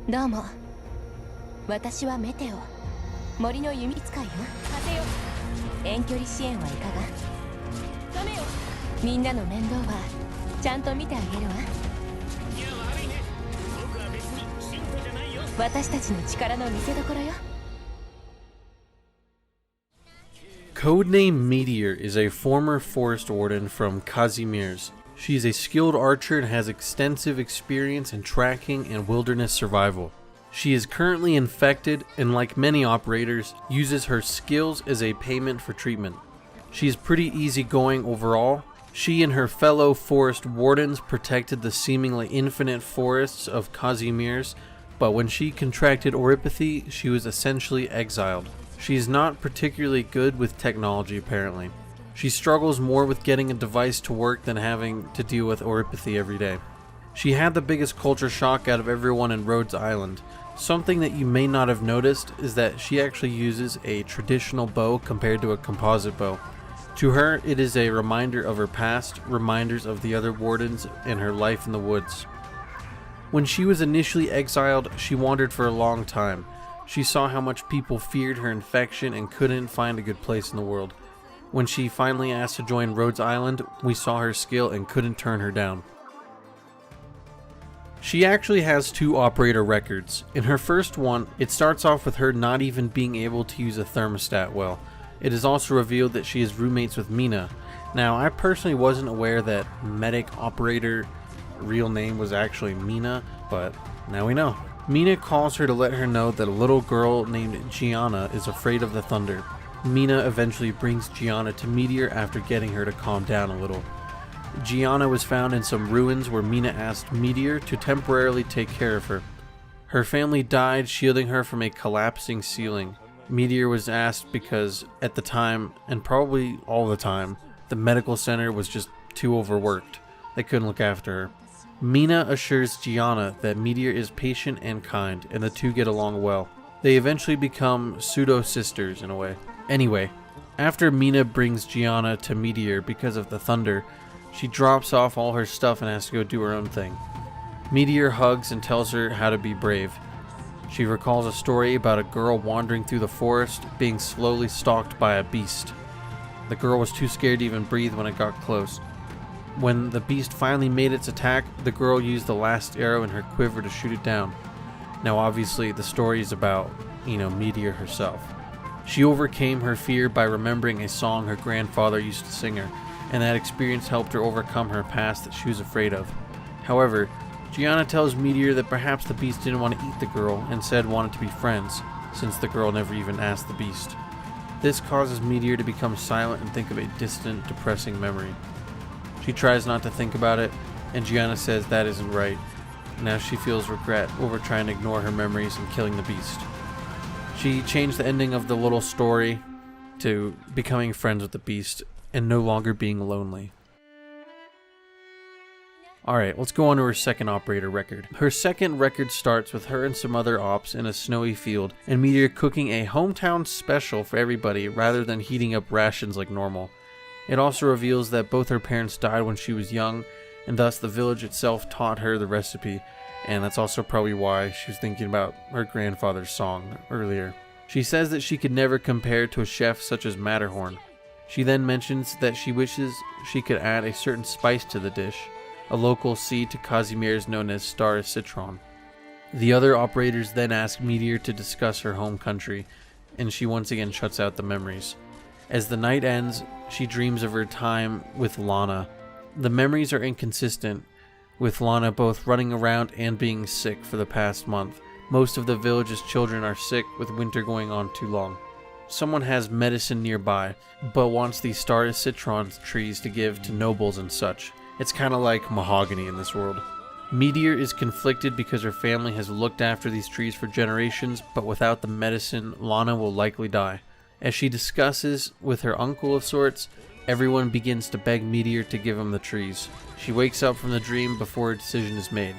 どうも。私はメテオ。森の弓使いよ。風よ。遠距離支援はいかが？ダメよ。みんなの面倒はちゃんと見てあげるわ。いや悪いね。僕は別に信徒じゃないよ。私たちの力の見せ所よ。Codename Meteor is a former forest warden from Kazimierz. She is a skilled archer and has extensive experience in tracking and wilderness survival. She is currently infected and, like many operators, uses her skills as a payment for treatment. She is pretty easygoing overall. She and her fellow forest wardens protected the seemingly infinite forests of Kazimierz, but when she contracted oripathy, she was essentially exiled. She is not particularly good with technology, apparently. She struggles more with getting a device to work than having to deal with oripathy every day. She had the biggest culture shock out of everyone in Rhodes Island. Something that you may not have noticed is that she actually uses a traditional bow compared to a composite bow. To her, it is a reminder of her past, reminders of the other wardens, and her life in the woods. When she was initially exiled, she wandered for a long time. She saw how much people feared her infection and couldn't find a good place in the world. When she finally asked to join Rhodes Island, we saw her skill and couldn't turn her down. She actually has 2 operator records. In her first one, it starts off with her not even being able to use a thermostat well. It is also revealed that she is roommates with Mina. Now, I personally wasn't aware that medic operator real name was actually Mina, but now we know. Mina calls her to let her know that a little girl named Gianna is afraid of the thunder. Mina eventually brings Gianna to Meteor after getting her to calm down a little. Gianna was found in some ruins where Mina asked Meteor to temporarily take care of her. Her family died, shielding her from a collapsing ceiling. Meteor was asked because, at the time, and probably all the time, the medical center was just too overworked. They couldn't look after her. Mina assures Gianna that Meteor is patient and kind, and the two get along well. They eventually become pseudo-sisters in a way. Anyway, after Mina brings Gianna to Meteor because of the thunder, she drops off all her stuff and has to go do her own thing. Meteor hugs and tells her how to be brave. She recalls a story about a girl wandering through the forest, being slowly stalked by a beast. The girl was too scared to even breathe when it got close. When the beast finally made its attack, the girl used the last arrow in her quiver to shoot it down. Now obviously the story is about, Meteor herself. She overcame her fear by remembering a song her grandfather used to sing her, and that experience helped her overcome her past that she was afraid of. However, Gianna tells Meteor that perhaps the beast didn't want to eat the girl, instead wanted to be friends, since the girl never even asked the beast. This causes Meteor to become silent and think of a distant, depressing memory. She tries not to think about it, and Gianna says that isn't right. Now she feels regret over trying to ignore her memories and killing the beast. She changed the ending of the little story to becoming friends with the beast and no longer being lonely. Alright, let's go on to her second operator record. Her second record starts with her and some other ops in a snowy field, and Meteor cooking a hometown special for everybody rather than heating up rations like normal. It also reveals that both her parents died when she was young, and thus the village itself taught her the recipe, and that's also probably why she was thinking about her grandfather's song earlier. She says that she could never compare to a chef such as Matterhorn. She then mentions that she wishes she could add a certain spice to the dish, a local seed to Kazimierz known as star citron. The other operators then ask Meteor to discuss her home country, and she once again shuts out the memories. As the night ends, she dreams of her time with Lana. The memories are inconsistent, with Lana both running around and being sick for the past month. Most of the village's children are sick, with winter going on too long. Someone has medicine nearby, but wants these star citron trees to give to nobles and such. It's kind of like mahogany in this world. Meteor is conflicted because her family has looked after these trees for generations, but without the medicine, Lana will likely die. As she discusses with her uncle of sorts, everyone begins to beg Meteor to give him the trees. She wakes up from the dream before a decision is made.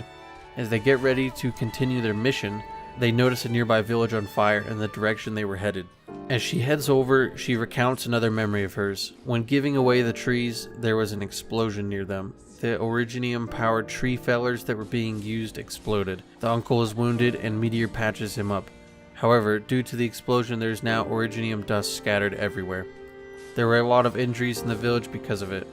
As they get ready to continue their mission, They notice a nearby village on fire in the direction they were headed. As she heads over, she recounts another memory of hers. When giving away the trees, there was an explosion near them. The originium-powered tree fellers that were being used exploded. The uncle is wounded and Meteor patches him up. However, due to the explosion, there is now originium dust scattered everywhere. There were a lot of injuries in the village because of it.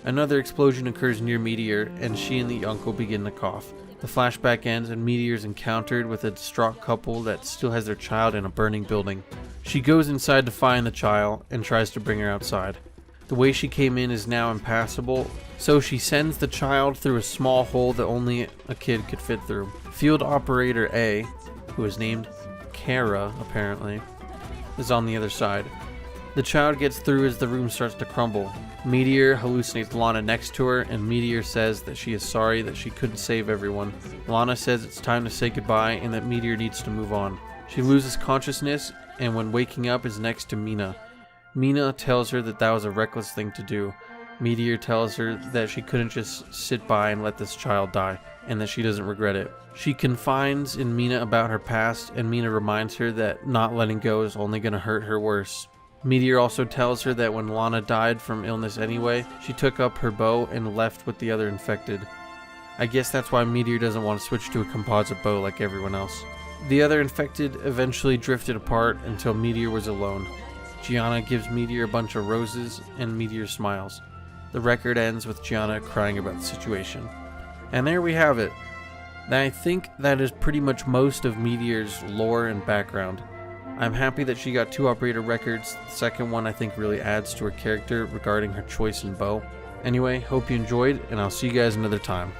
Another explosion occurs near Meteor, and she and the uncle begin to cough. The flashback ends and Meteor is encountered with a distraught couple that still has their child in a burning building. She goes inside to find the child and tries to bring her outside. The way she came in is now impassable, so she sends the child through a small hole that only a kid could fit through. Field Operator A, who is named Kara apparently, is on the other side. The child gets through as the room starts to crumble. Meteor hallucinates Lana next to her, and Meteor says that she is sorry that she couldn't save everyone. Lana says it's time to say goodbye and that Meteor needs to move on. She loses consciousness, and when waking up is next to Mina. Mina tells her that was a reckless thing to do. Meteor tells her that she couldn't just sit by and let this child die, and that she doesn't regret it. She confides in Mina about her past, and Mina reminds her that not letting go is only going to hurt her worse. Meteor also tells her that when Lana died from illness anyway, she took up her bow and left with the other infected. I guess that's why Meteor doesn't want to switch to a composite bow like everyone else. The other infected eventually drifted apart until Meteor was alone. Gianna gives Meteor a bunch of roses, and Meteor smiles. The record ends with Gianna crying about the situation. And there we have it. I think that is pretty much most of Meteor's lore and background. I'm happy that she got 2 operator records. The second one I think really adds to her character regarding her choice in bow. Anyway, hope you enjoyed, and I'll see you guys another time.